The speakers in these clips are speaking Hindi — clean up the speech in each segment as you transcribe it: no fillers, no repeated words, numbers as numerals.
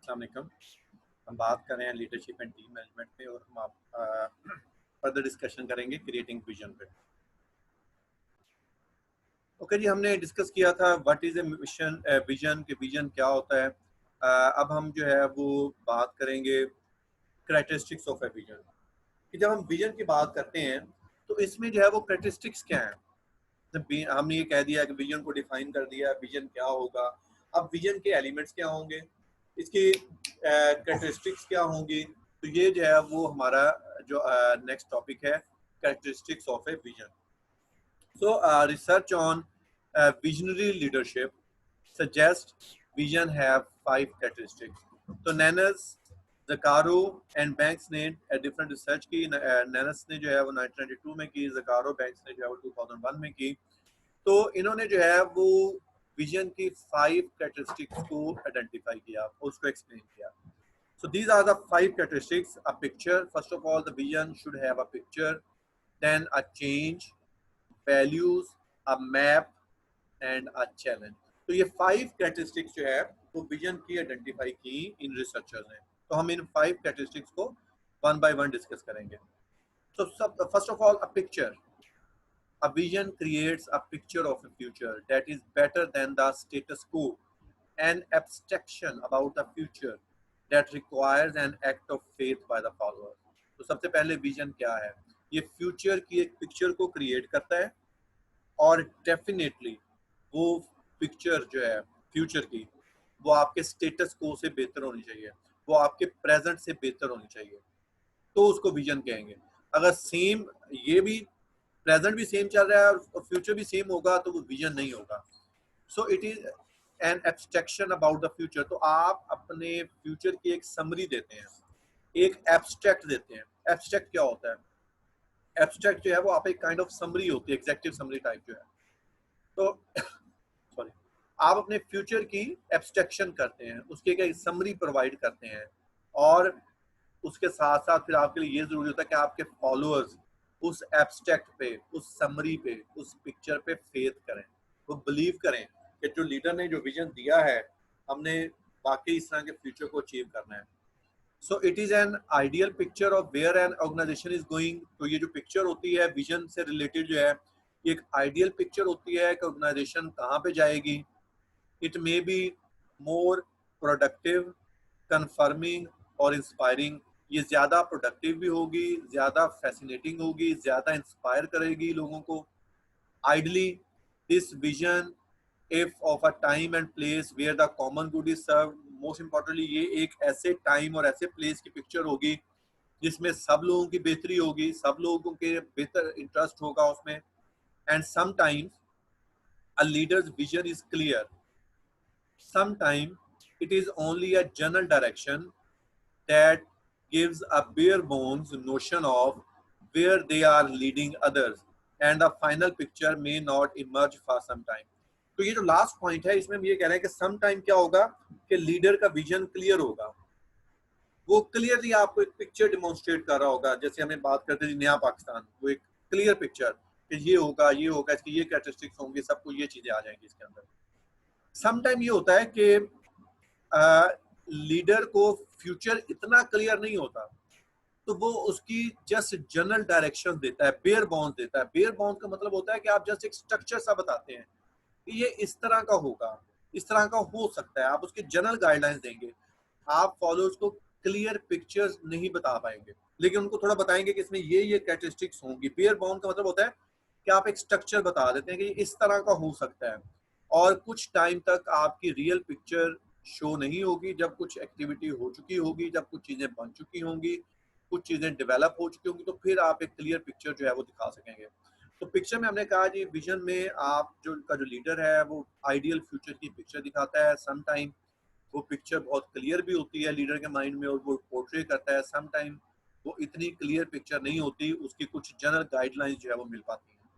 अस्सलाम वालेकुम। हम बात कर रहे हैं लीडरशिप एंड टीम मैनेजमेंट पे और हम आप फर्दर डिस्कशन करेंगे क्रिएटिंग विजन पे। ओके जी, हमने डिस्कस किया था what is a mission vision के विजन क्या होता है। अब हम जो है वो बात करेंगे कैरेक्टरिस्टिक्स ऑफ ए विजन कि जब हम विजन की बात करते हैं तो इसमें जो है वो कैरेक्टरिस्टिक्स क्या है। हमने ये कह दिया कि विजन को डिफाइन कर दिया, विजन क्या होगा। अब विजन के एलिमेंट्स क्या होंगे, इसकी कैरेक्टरिस्टिक्स क्या होंगी। तो ये जो है वो हमारा जो नेक्स्ट टॉपिक है, characteristics of a vision. So research on visionary leadership suggests vision have 5 characteristics. तो नैनस, ज़कारो एंड बैंक्स ने डिफरेंट रिसर्च की। नैनस ने जो है वो 1992 में की, ज़कारो बैंक्स ने जो है वो 2001 में की। तो इन्होंने जो है वो विजन की 5 कैरेक्टरिस्टिक्स को आइडेंटिफाई किया, उसको एक्सप्लेन किया। So these are the 5 characteristics. A picture, first of all, the vision should have a picture, then a change, values, a map and a challenge. तो ये 5 characteristics जो है वो विजन की आइडेंटिफाई की इन रिसर्चर्स ने। तो हम इन 5 characteristics को वन बाय वन डिस्कस करेंगे। So first of all, a picture. A vision creates a picture of a future that is better than the status quo, an abstraction about the future that requires an act of faith by the follower. तो सबसे पहले विजन क्या है, ये फ्यूचर की एक पिक्चर को क्रिएट करता है और डेफिनेटली वो पिक्चर जो है फ्यूचर की वो आपके स्टेटस को से बेहतर होनी चाहिए, वो आपके प्रेजेंट से बेहतर होनी चाहिए, तो उसको विजन कहेंगे। अगर सेम ये भी प्रेजेंट भी सेम चल रहा है और फ्यूचर भी सेम होगा तो वो विजन नहीं होगा। सो it is N abstraction about the future. तो आप अपने फ्यूचर की एक समरी देते हैं, एक एब्स्ट्रैक्ट देते हैं। एब्स्ट्रैक्ट क्या होता है? एब्स्ट्रैक्ट जो है वो आप एक काइंड ऑफ समरी होती है, एग्जेक्टिव समरी टाइप जो है। तो सॉरी, आप अपने फ्यूचर की एब्स्ट्रैक्शन करते हैं, उसके एक समरी प्रोवाइड करते हैं और उसके साथ साथ फिर आपके लिए ये जरूरी होता है कि आपके फॉलोअर्स उस एब्स्ट्रैक्ट पे, उस समरी पे, उस पिक्चर पे फेथ करें, वो बिलीव करें कि जो लीडर ने जो विजन दिया है हमने वाकई इस तरह के फ्यूचर को अचीव करना है। So it is an ideal picture of where an organization is going. तो ये जो पिक्चर होती है विजन से रिलेटेड जो है, एक आइडियल पिक्चर होती है कि ऑर्गेनाइजेशन कहाँ पे जाएगी। It may be more productive, confirming और इंस्पायरिंग। ये ज़्यादा प्रोडक्टिव भी होगी, ज़्यादा फैसिनेटिंग होगी, ज़्यादा इंस्पायर करेगी लोगों को। Ideally this vision if of a time and place where the common good is serve. Most importantly ये एक ऐसे टाइम और ऐसे प्लेस की पिक्चर होगी जिसमें सब लोगों की बेहतरी होगी, सब लोगों के बेहतर इंटरेस्ट होगा उसमें। And sometimes a leaders vision is clear, sometimes it is only a general direction that gives a bare bones notion of where they are leading others and the final picture may not emerge for some time. तो ये जो लास्ट पॉइंट है इसमें हम ये कह रहे हैं कि सम टाइम क्या होगा कि लीडर का विजन क्लियर होगा, वो क्लियरली आपको एक पिक्चर डिमॉन्स्ट्रेट कर रहा होगा। जैसे हमें बात करते थे नया पाकिस्तान, वो एक क्लियर पिक्चर कि ये होगा, ये होगा, इसकी ये कैरेक्टरिस्टिक्स होंगी, सबको ये चीजें आ जाएंगी इसके अंदर। सम टाइम ये होता है कि लीडर को फ्यूचर इतना क्लियर नहीं होता, तो वो उसकी जस्ट जनरल डायरेक्शन देता है, बेयर बाउंड देता है। बेयर बाउंड का मतलब होता है कि आप जस्ट एक स्ट्रक्चर सा बताते हैं कि ये इस तरह का होगा, इस तरह का हो सकता है, आप उसके जनरल गाइडलाइंस देंगे। आप फॉलोअर्स को क्लियर पिक्चर्स नहीं बता पाएंगे, लेकिन उनको थोड़ा बताएंगे कि इसमें ये कैरेक्टरिस्टिक्स होंगी। बेयर बाउंड का मतलब होता है कि आप एक स्ट्रक्चर बता देते हैं कि इस तरह का हो सकता है और कुछ टाइम तक आपकी रियल पिक्चर शो नहीं होगी। जब कुछ एक्टिविटी हो चुकी होगी, जब कुछ चीज़ें बन चुकी होंगी, कुछ चीज़ें डेवलप हो चुकी होंगी, तो फिर आप एक क्लियर पिक्चर जो है वो दिखा सकेंगे। तो पिक्चर में हमने कहा जी विजन में आप जो लीडर है वो आइडियल फ्यूचर की पिक्चर दिखाता है। सम टाइम वो पिक्चर बहुत क्लियर भी होती है लीडर के माइंड में और वो पोर्ट्रे करता है। सम टाइम वो इतनी क्लियर पिक्चर नहीं होती, उसकी कुछ जनरल गाइडलाइंस जो है वो मिल पाती हैं।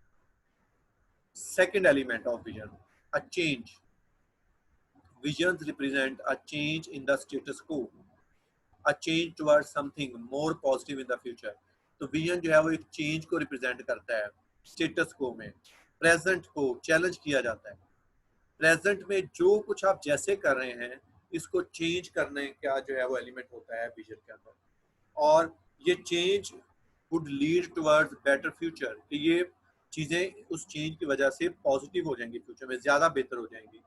Second element of vision, a change. Visions represent a change in the status quo, a change towards something more positive in the future. तो विजन जो है वो एक चेंज को रिप्रेजेंट करता है। स्टेटस को में प्रेजेंट को चैलेंज किया जाता है। प्रेजेंट में जो कुछ आप जैसे कर रहे हैं इसको चेंज करने का जो है वो एलिमेंट होता है विजन के अंदर, और ये change would lead towards better future, कि ये चीज़ें उस चेंज की वजह से पॉजिटिव हो जाएंगी, फ्यूचर में ज़्यादा बेहतर हो जाएंगी।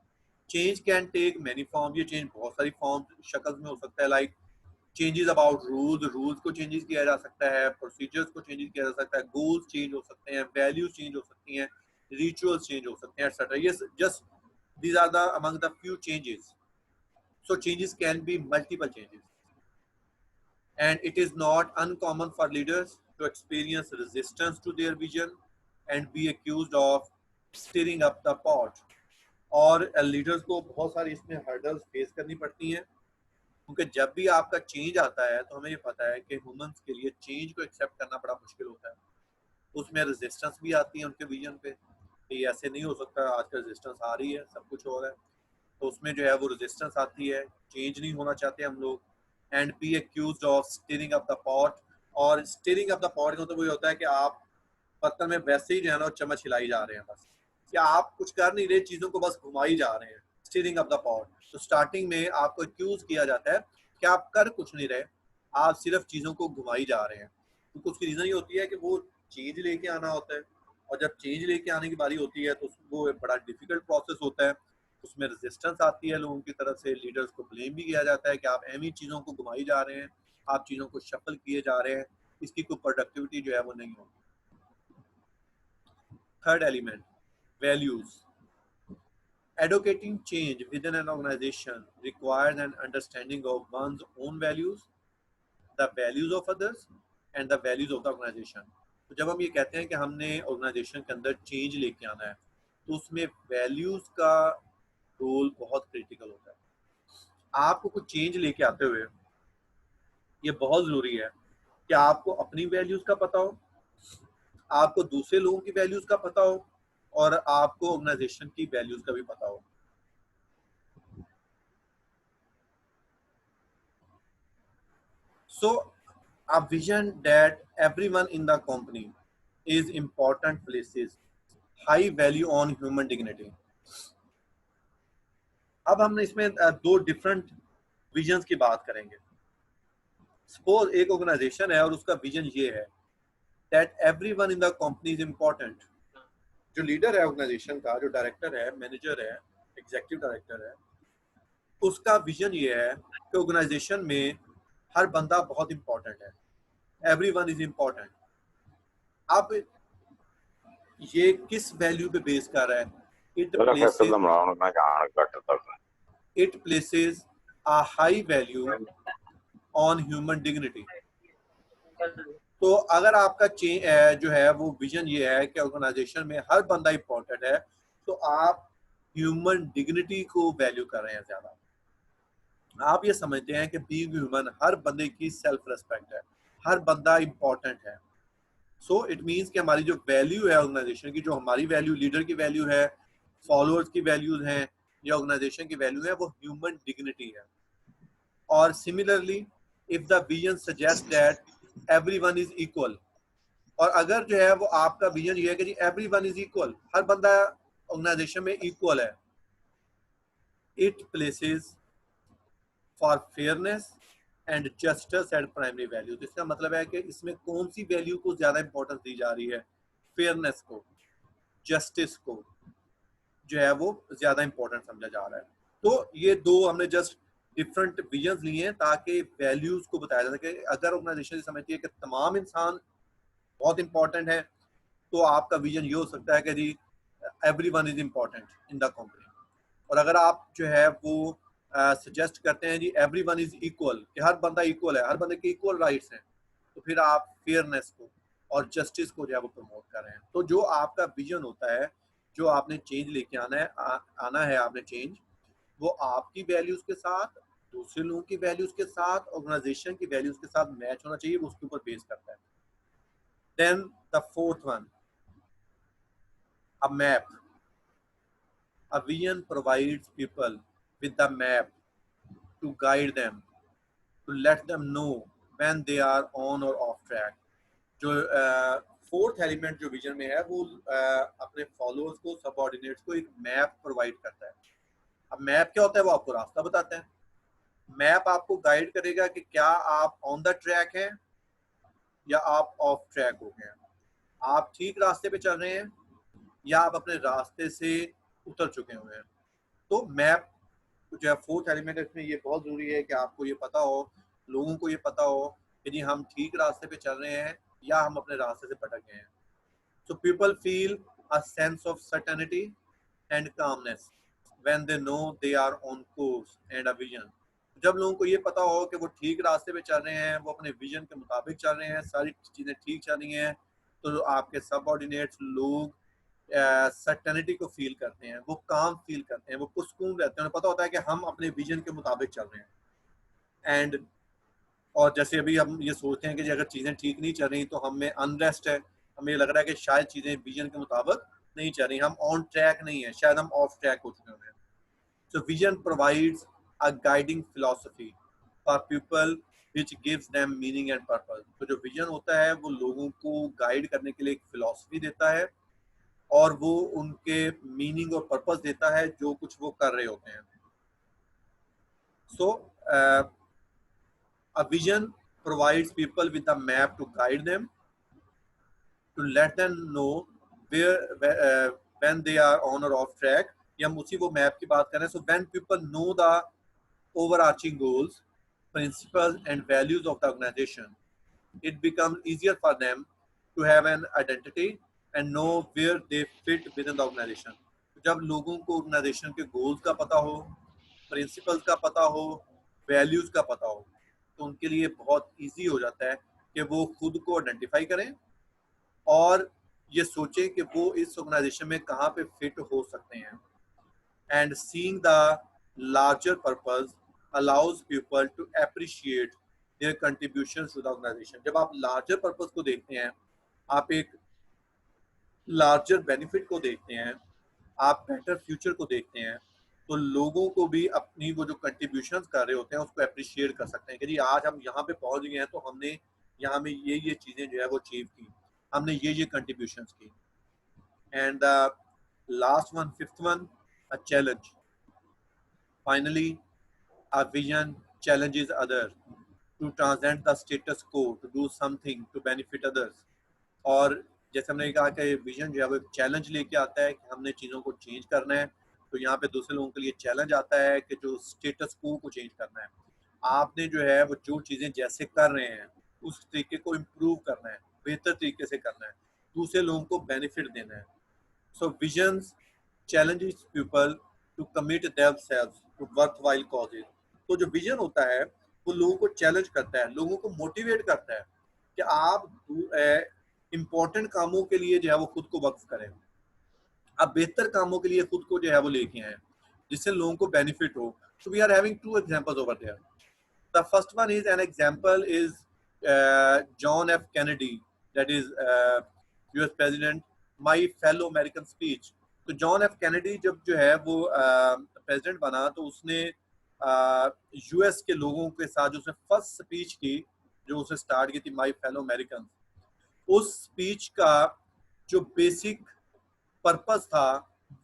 Change can take many form, ये चेंज बहुत सारी फॉर्म शक्ल में हो सकता है, लाइक चेंजेस अबाउट रूल्स को चेंजेस किया जा सकता है, प्रोसीजर्स को चेंजेस किया जा सकता है, गोल्स चेंज हो सकते हैं, वैल्यूज चेंज हो सकती हैं, रिचुअल्स चेंज हो सकते हैं, एक्सेट्रा। ये just these are the among the few changes. So changes can be multiple changes, and it is not uncommon for leaders to experience resistance to their vision and be accused of stirring up the pot. और लीडर्स को बहुत सारी इसमें हर्डल्स फेस करनी पड़ती हैं, क्योंकि जब भी आपका चेंज आता है तो हमें ये पता है कि ह्यूमंस के लिए चेंज को एक्सेप्ट करना बड़ा मुश्किल होता है। उसमें रेजिस्टेंस भी आती है उनके विजन पे कि ऐसे नहीं हो सकता, आजकल रेजिस्टेंस आ रही है, सब कुछ हो रहा है, तो उसमें जो है वो रेजिस्टेंस आती है, चेंज नहीं होना चाहते हम लोग। And be accused of steering up the pot, और स्टीरिंग अप द पॉट का मतलब वो होता है कि आप बर्तन में वैसे ही जो है ना चम्मच हिलाई जा रहे हैं, बस कि आप कुछ कर नहीं रहे, चीज़ों को बस घुमाई जा रहे हैं, स्टीरिंग अप द पॉट। तो स्टार्टिंग में आपको एक्यूज किया जाता है कि आप कर कुछ नहीं रहे, आप सिर्फ चीज़ों को घुमाई जा रहे हैं। तो उसकी रीज़न ये होती है कि वो चेंज लेके आना होता है, और जब चेंज लेके आने की बारी होती है तो वो एक बड़ा डिफिकल्ट प्रोसेस होता है, उसमें रेजिस्टेंस आती है लोगों की तरफ से, लीडर्स को ब्लेम भी किया जाता है कि आप अहमी चीज़ों को घुमाई जा रहे हैं, आप चीज़ों को शफल किए जा रहे हैं, इसकी कोई प्रोडक्टिविटी जो है वो नहीं होगी। Third element, values. Advocating change within an organization requires an understanding of one's own values, the values of others, and the values of the organization. तो जब हम ये कहते हैं कि हमने ऑर्गेनाइजेशन के अंदर चेंज लेके आना है, तो उसमें वैल्यूज का रोल बहुत क्रिटिकल होता है। आपको कुछ चेंज लेके आते हुए ये बहुत ज़रूरी है कि आपको अपनी वैल्यूज का पता हो, आपको दूसरे लोगों की वैल्यूज का पता हो, और आपको ऑर्गेनाइजेशन की वैल्यूज का भी पता हो। So a vision that everyone in the company is important places high value on human dignity. अब हम इसमें दो डिफरेंट विजन्स की बात करेंगे। सपोज एक ऑर्गेनाइजेशन है और उसका विजन ये है that everyone in the company is important. जो लीडर है ऑर्गेनाइजेशन का, जो डायरेक्टर है, मैनेजर है, एग्जीक्यूटिव डायरेक्टर है, उसका विजन ये है कि ऑर्गेनाइजेशन में हर बंदा बहुत इंपॉर्टेंट है, एवरीवन इज इम्पोर्टेंट। अब ये किस वैल्यू पे बेस कर रहा है? It places a high value on human dignity. तो अगर आपका जो है वो विजन ये है कि ऑर्गेनाइजेशन में हर बंदा इंपॉर्टेंट है, तो आप ह्यूमन डिग्निटी को वैल्यू कर रहे हैं ज्यादा। आप ये समझते हैं कि बीइंग ह्यूमन, हर बंदे की सेल्फ रिस्पेक्ट है, हर बंदा इंपॉर्टेंट है। सो इट मीन्स कि हमारी जो वैल्यू है ऑर्गेनाइजेशन की, जो हमारी वैल्यू, लीडर की वैल्यू है, फॉलोअर्स की वैल्यूज हैं, या ऑर्गेनाइजेशन की वैल्यू है, वो ह्यूमन डिग्निटी है। और similarly if the vision suggest that everyone is equal, और अगर जो है वो आपका विजन ये है कि जी एवरीवन इज इक्वल, हर बंदा ऑर्गेनाइजेशन में इक्वल है, it places for fairness and justice and primary value. तो इसका मतलब है कि इसमें कौन सी वैल्यू को ज्यादा इंपॉर्टेंस दी जा रही है? फेयरनेस को, जस्टिस को जो है वो ज्यादा इंपॉर्टेंट समझा जा रहा है। तो ये दो हमने जस्ट डिफरेंट विजन्स लिए हैं ताकि वैल्यूज को बताया जा सके। अगर ऑर्गेनाइजेशन समझती है कि तमाम इंसान बहुत इंपॉर्टेंट है, तो आपका विजन ये हो सकता है कि जी everyone is important in the company. और अगर आप जो है वो सजेस्ट करते हैं जी एवरीवन इज इक्वल, कि हर बंदा इक्वल है, हर बंदे के इक्वल राइट्स हैं, तो फिर आप फेयरनेस को और जस्टिस को जो है वो प्रमोट कर रहे हैं। तो जो आपका विजन होता है, जो आपने चेंज लेके आना है आपने चेंज, वो आपकी वैल्यूज के साथ, दूसरे लोगों की वैल्यूज के साथ, ऑर्गेनाइजेशन की वैल्यूज के साथ मैच होना चाहिए, वो उसके ऊपर बेस करता है। Then the fourth one, a map. A vision provides people with the map to guide them, to let them know when they are on or off track. जो फोर्थ एलिमेंट जो विजन में है वो अपने फॉलोअर्स को, सबऑर्डिनेट्स को एक मैप प्रोवाइड करता है। अब मैप क्या होता है? वो आपको रास्ता बताता है। मैप आपको गाइड करेगा कि क्या आप ऑन द ट्रैक हैं या आप ऑफ ट्रैक हो गए हैं, आप ठीक रास्ते पे चल रहे हैं या आप अपने रास्ते से उतर चुके हुए हैं। तो मैप जो है फोर्थ एलिमेंट है, इसमें ये बहुत जरूरी है कि आपको ये पता हो, लोगों को ये पता हो कि जी हम ठीक रास्ते पे चल रहे हैं या हम अपने रास्ते से भटक गए हैं। So people feel a sense of certainty and calmness when they know they are on course and a vision. जब लोगों को ये पता हो कि वो ठीक रास्ते पे चल रहे हैं, वो अपने विजन के मुताबिक चल रहे हैं, सारी चीज़ें ठीक चल रही हैं, तो आपके सबऑर्डिनेट्स लोग सर्टेनिटी को फील करते हैं, वो काम फील करते हैं, वो पुरस्कून रहते हैं, उन्हें पता होता है कि हम अपने विजन के मुताबिक चल रहे हैं। एंड और जैसे अभी हम ये सोचते हैं कि अगर चीज़ें ठीक नहीं चल रही तो हमें अनरेस्ट है, हमें ये लग रहा है कि शायद चीज़ें विजन के मुताबिक नहीं चल रही, हम ऑन ट्रैक नहीं है, शायद हम ऑफ ट्रैक हो चुके हैं। So vision provides a guiding philosophy for people which gives them meaning and purpose। तो जो विजन होता है वो लोगों को गाइड करने के लिए एक फिलॉसफी देता है और वो उनके मीनिंग और पर्पस देता है जो कुछ वो कर रहे होते हैं। सो a vision provides people with a map to guide them, to let them know when they are on or off track। ये हम उसी वो मैप की बात कर रहे हैं। So when people know the overarching goals, principles and values of the organization, it becomes easier for them to have an identity and know where they fit within the organization। जब लोगों को ऑर्गेनाइजेशन के गोल्स का पता हो, प्रिंसिपल्स का पता हो, वैल्यूज का पता हो, तो उनके लिए बहुत इजी हो जाता है कि वो खुद को आइडेंटिफाई करें और ये सोचें कि वो इस ऑर्गेनाइजेशन में कहाँ पे फिट हो सकते हैं। And seeing the larger purpose allows people to appreciate their contributions to the organization. जब आप लार्जर पर्पस को देखते हैं, आप एक लार्जर बेनिफिट को देखते हैं, आप बेटर फ्यूचर को देखते हैं, तो लोगों को भी अपनी वो जो कंट्रीब्यूशंस कर रहे होते हैं उसको अप्रिशिएट कर सकते हैं कि जी आज हम यहाँ पे पहुंच गए हैं तो हमने यहाँ में ये चीज़ें जो है वो अचीव की, हमने ये कंट्रीब्यूशंस की। And the last one, fifth one, a challenge. Finally a vision challenges others to transcend the status quo, to do something to benefit others। और जैसे हमने कहा कि विजन जो है वो एक चैलेंज लेके आता है कि हमने चीज़ों को चेंज करना है, तो यहाँ पे दूसरे लोगों के लिए चैलेंज आता है कि जो स्टेटस को चेंज करना है, आपने जो है वो जो चीज़ें जैसे कर रहे हैं उस तरीके को इम्प्रूव करना है, बेहतर तरीके से करना है, दूसरे लोगों को बेनिफिट देना है। सो visions challenges people to commit themselves to worthwhile causes। तो जो विजन होता है वो लोगों को चैलेंज करता है, लोगों को मोटिवेट करता है कि आप इम्पोर्टेंट कामों के लिए जो है वो खुद को वक्फ करें, आप बेहतर कामों के लिए खुद को जो है वो लेके आए जिससे लोगों को बेनिफिट हो। So we are having two examples over there। The first one is an example is John F. Kennedy, that is US President, My Fellow American speech। तो जॉन एफ कैनेडी जब जो है वो प्रेसिडेंट बना तो उसने यूएस के लोगों के साथ जो उसने फर्स्ट स्पीच की, जो उसने स्टार्ट की थी माय फेलो अमेरिकन, उस स्पीच का जो बेसिक पर्पस था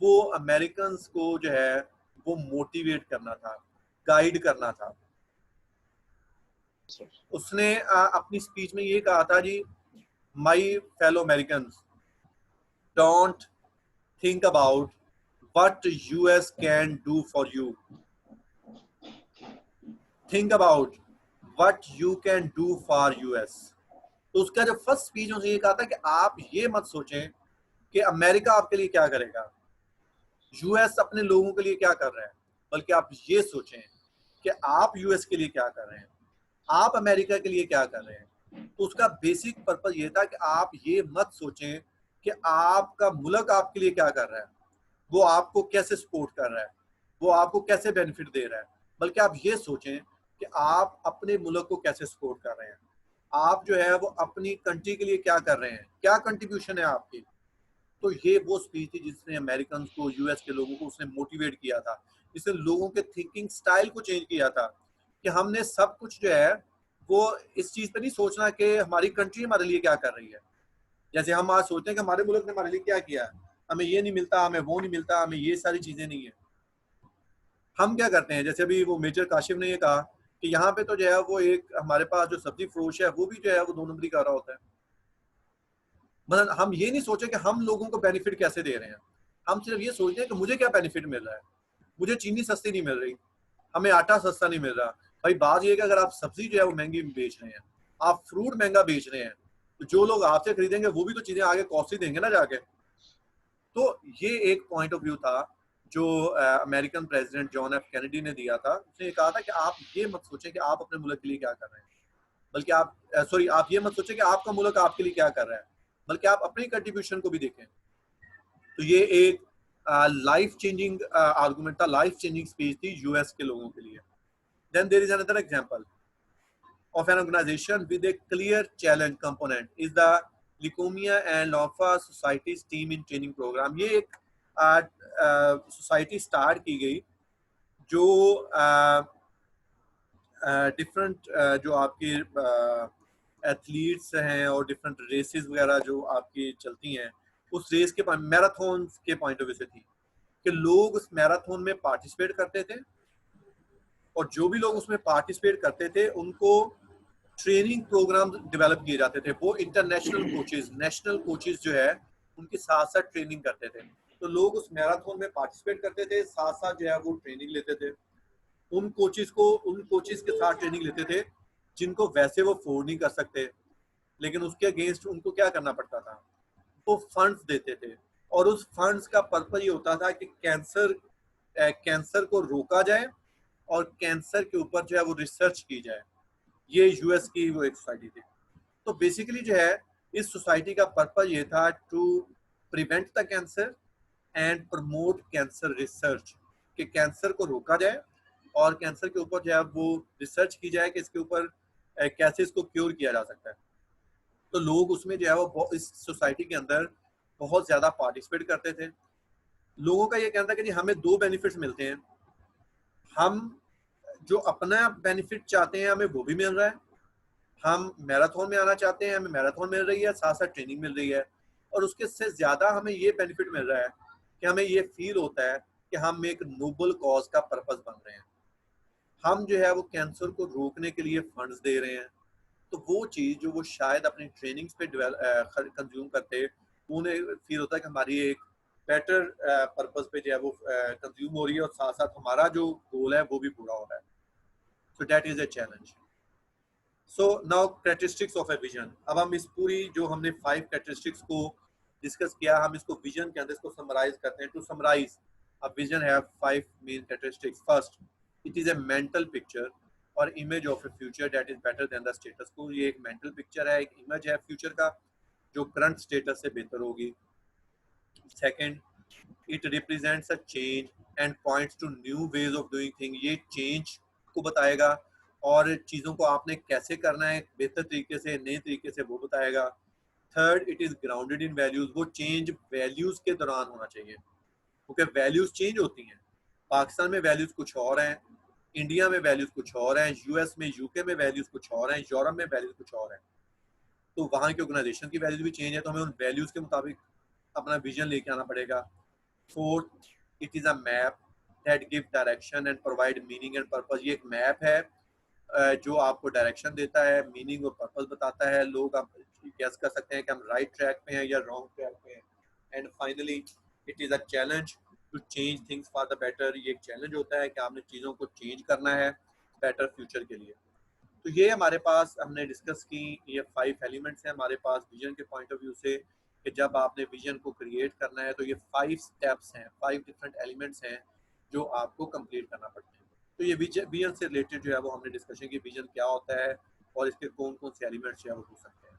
वो अमेरिकन को जो है वो मोटिवेट करना था, गाइड करना था। उसने अपनी स्पीच में ये कहा था जी, my fellow American, don't think about what US can do for you, think about what you can do for US। तो उसका जो फर्स्ट स्पीच उसने ये कहा था कि आप ये मत सोचें कि अमेरिका आपके लिए क्या करेगा, यूएस अपने लोगों के लिए क्या कर रहा है, बल्कि आप ये सोचें कि आप यूएस के लिए क्या कर रहे हैं, आप अमेरिका के लिए क्या कर रहे हैं। तो उसका बेसिक पर्पस ये था कि आप ये मत सोचें कि आपका मुल्क आपके लिए क्या कर रहा है, वो आपको कैसे सपोर्ट कर रहा है, वो आपको कैसे बेनिफिट दे रहा है, बल्कि आप ये सोचें कि आप अपने मुल्क को कैसे सपोर्ट कर रहे हैं, आप जो है वो अपनी कंट्री के लिए क्या कर रहे हैं, क्या कंट्रीब्यूशन है आपकी। तो ये वो स्पीच थी जिसने अमेरिकन को, यूएस के लोगों को उसने मोटिवेट किया था, जिसने लोगों के थिंकिंग स्टाइल को चेंज किया था कि हमने सब कुछ जो है वो इस चीज पे नहीं सोचना कि हमारी कंट्री हमारे लिए क्या कर रही है। जैसे हम आज सोचते हैं कि हमारे मुल्क ने हमारे लिए क्या किया, हमें ये नहीं मिलता, हमें वो नहीं मिलता, हमें ये सारी चीजें नहीं है। हम क्या करते हैं, जैसे अभी वो मेजर काशिफ ने ये कहा कि यहाँ पे तो जो है वो एक हमारे पास जो सब्जी फरोश है वो भी जो है वो 2 नंबरी कर रहा होता है। मतलब हम ये नहीं सोचे कि हम लोगों को बेनिफिट कैसे दे रहे हैं, हम सिर्फ ये सोचते हैं कि मुझे क्या बेनिफिट मिल रहा है। मुझे चीनी सस्ती नहीं मिल रही, हमें आटा सस्ता नहीं मिल रहा। भाई बात ये है कि अगर आप सब्जी जो है वो महंगी बेच रहे हैं, आप फ्रूट महंगा बेच रहे हैं, तो जो लोग आपसे खरीदेंगे वो भी तो चीजें आगे कॉस्टली देंगे ना जाके। तो ये एक पॉइंट ऑफ व्यू था जो American president John F Kennedy ने दिया था। उसने कहा था कि आप ये मत सोचें कि आप अपने मुल्क के लिए क्या कर रहे हैं, बल्कि आप सॉरी आप ये मत सोचें कि आपका मुल्क आपके लिए क्या कर रहा है, बल्कि आप अपनी कंट्रीब्यूशन को भी देखें। तो ये एक लाइफ चेंजिंग आर्गुमेंट था, लाइफ चेंजिंग स्पीच थी यूएस के लोगों के लिए। Then there is another example of an organization with a clear challenge component is the Licomia and Lofa Society's team in training program। ये एक सोसाइटी स्टार्ट की गई जो डिफरेंट जो आपकी एथलीट्स हैं और डिफरेंट रेसेस वगैरह जो आपकी चलती हैं, उस रेस के मैराथन के पॉइंट ऑफ व्यू से थी कि लोग उस मैराथन में पार्टिसिपेट करते थे, और जो भी लोग उसमें पार्टिसिपेट करते थे उनको ट्रेनिंग प्रोग्राम डेवलप किए जाते थे। वो इंटरनेशनल कोचेज, नेशनल कोचेज जो है उनके साथ साथ ट्रेनिंग करते थे। तो लोग उस मैराथन में पार्टिसिपेट करते थे, साथ साथ जो है वो ट्रेनिंग लेते थे। उन कोचेज के साथ ट्रेनिंग लेते थे जिनको वैसे वो अफोर्ड नहीं कर सकते, लेकिन उसके अगेंस्ट उनको क्या करना पड़ता था, वो फंड्स देते थे। और उस फंड्स का पर्पज ये होता था कि कैंसर को रोका जाए और कैंसर के ऊपर जो है वो रिसर्च की जाए। ये यूएस की वो एक सोसाइटी थी। तो बेसिकली जो है इस सोसाइटी का पर्पज ये था to prevent the cancer and promote cancer research, कि कैंसर को रोका जाए और कैंसर के ऊपर जो है वो रिसर्च की जाए कि इसके ऊपर कैसे इसको क्योर किया जा सकता है। तो लोग उसमें जो है वो इस सोसाइटी के अंदर बहुत ज्यादा पार्टिसिपेट करते थे। लोगों का ये कहना था कि जी हमें 2 बेनिफिट्स मिलते हैं, हम जो अपना बेनिफिट चाहते हैं हमें वो भी मिल रहा है, हम मैराथन में आना चाहते हैं हमें मैराथन मिल रही है, साथ साथ ट्रेनिंग मिल रही है, और उसके से ज्यादा हमें ये बेनिफिट मिल रहा है कि हमें ये फील होता है कि हम एक नोबल कॉज का पर्पस बन रहे हैं। हम जो है वो कैंसर को रोकने के लिए फंड्स दे रहे हैं। तो वो चीज़ जो वो शायद अपनी ट्रेनिंग्स पे कंज्यूम करते, उन्हें फील होता है कि हमारी एक बेटर पर्पस पे जो है वो कंज्यूम हो रही है और साथ साथ हमारा जो गोल है वो भी पूरा हो रहा है। So that is a challenge. So now characteristics of a vision. अब हम इस पूरी जो हमने 5 कैरेक्टरिस्टिक्स को डिस्कस किया, हम इसको विजन के अंदर इसको समराइज करते हैं। To summarize, a vision have 5 main characteristics. First, it is a mental picture और image of a future that is better than the status quo एक मेंटल पिक्चर है, एक इमेज है फ्यूचर का जो करंट स्टेटस से बेहतर होगी। Second, it represents a change and points to new ways of doing thing. ये चेंज को बताएगा और चीज़ों को आपने कैसे करना है बेहतर तरीके से, नए तरीके से, वो बताएगा। Third, it is grounded in values. वो चेंज वैल्यूज़ के दौरान होना चाहिए, क्योंकि वैल्यूज़ चेंज होती हैं। पाकिस्तान में वैल्यूज़ कुछ और हैं, इंडिया में वैल्यूज़ कुछ और हैं, यूएस में, यूके में वैल्यूज़ कुछ और हैं, यूरोप में वैल्यूज़ कुछ और हैं। तो वहाँ की ऑर्गेनाइजेशन की वैल्यूज़ भी चेंज है, तो हमें उन वैल्यूज़ के मुताबिक अपना विजन लेके आना पड़ेगा। Fourth, it is a map that give direction and provide meaning and purpose. ये एक मैप है जो आपको डायरेक्शन देता है, मीनिंग और पर्पस बताता है। लोग आप गेस कर सकते हैं कि हम राइट ट्रैक पे हैं या रॉन्ग ट्रैक पे हैं। And finally, it is a challenge to change things for the better. ये एक चैलेंज होता है कि आपने चीज़ों को चेंज करना है बेटर फ्यूचर के लिए। तो ये हमारे पास हमने डिस्कस की, ये 5 एलिमेंट्स हैं हमारे पास विजन के पॉइंट ऑफ व्यू से, कि जब आपने विजन को क्रिएट करना है तो ये 5 स्टेप्स हैं, 5 डिफरेंट एलिमेंट्स हैं जो आपको कंप्लीट करना पड़ते हैं। तो ये विजन से रिलेटेड जो है वो हमने डिस्कशन की, विजन क्या होता है और इसके कौन कौन से एलिमेंट्स जो है वो हो सकते हैं।